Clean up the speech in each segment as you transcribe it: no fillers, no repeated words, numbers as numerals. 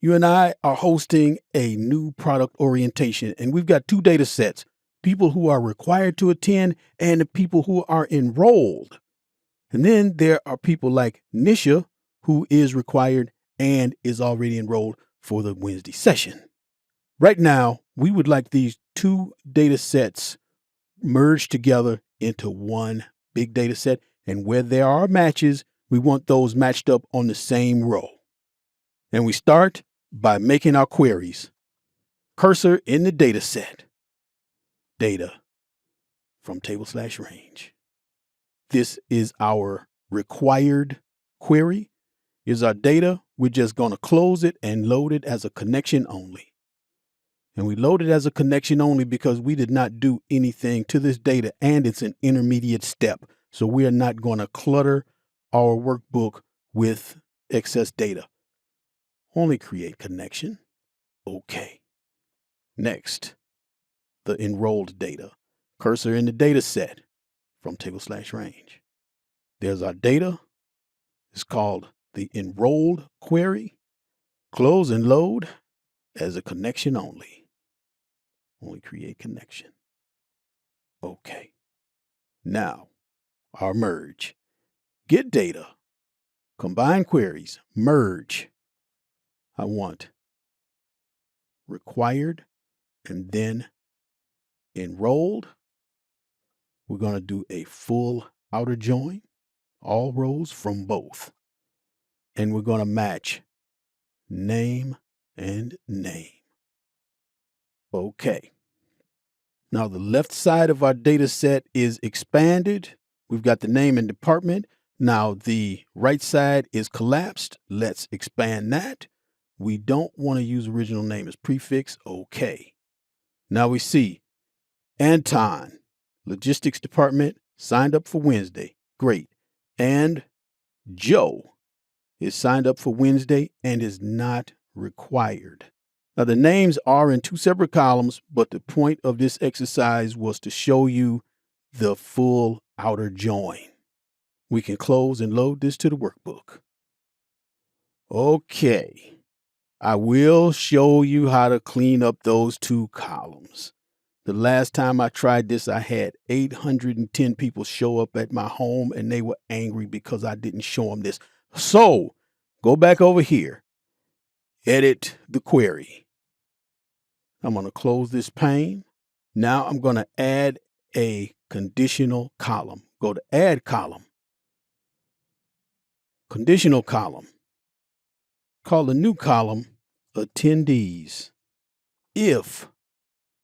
You and I are hosting a new product orientation, and we've got two data sets, people who are required to attend and the people who are enrolled. And then there are people like Nisha, who is required and is already enrolled for the Wednesday session. Right now, we would like these two data sets merged together into one big data set. And where there are matches, we want those matched up on the same row. And we start by making our queries. Cursor in the data set. Data from table/range. This is our required query. Is our data. We're just going to close it and load it as a connection only. And we load it as a connection only because we did not do anything to this data, and it's an intermediate step. So we are not going to clutter our workbook with excess data. Only create connection. Okay. Next, the enrolled data. Cursor in the data set from table/range. There's our data. It's called the enrolled query. Close and load as a connection only. Only create connection. Okay. Now, our merge. Get data. Combine queries. Merge. I want required and then enrolled. We're going to do a full outer join, all rows from both. And we're going to match name and name. Okay. Now the left side of our data set is expanded. We've got the name and department. Now the right side is collapsed. Let's expand that. We don't want to use original name as prefix. Okay. Now we see Anton, logistics department, signed up for Wednesday. Great. And Joe is signed up for Wednesday and is not required. Now, the names are in two separate columns, but the point of this exercise was to show you the full outer join. We can close and load this to the workbook. Okay. I will show you how to clean up those two columns. The last time I tried this, I had 810 people show up at my home, and they were angry because I didn't show them this. So, go back over here. Edit the query. I'm going to close this pane. Now I'm going to add a conditional column. Go to Add Column. Conditional column. Call the new column Attendees. If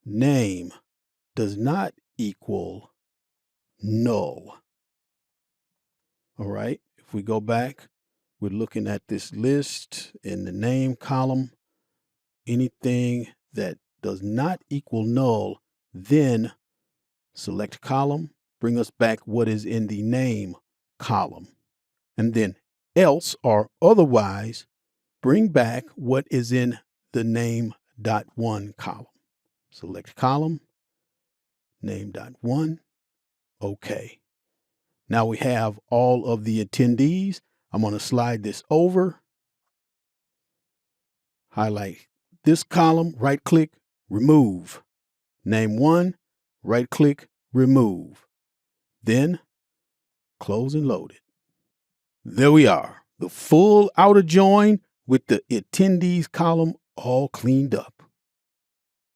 name does not equal null. All right. If we go back, we're looking at this list in the name column. Anything that does not equal null, then select column, bring us back what is in the name column. And then else or otherwise, bring back what is in the name.1 column. Select column, name.1. Okay. Now we have all of the attendees. I'm going to slide this over. Highlight this column, right click, remove. Name 1, right click, remove. Then close and load it. There we are. The full outer join with the attendees column all cleaned up.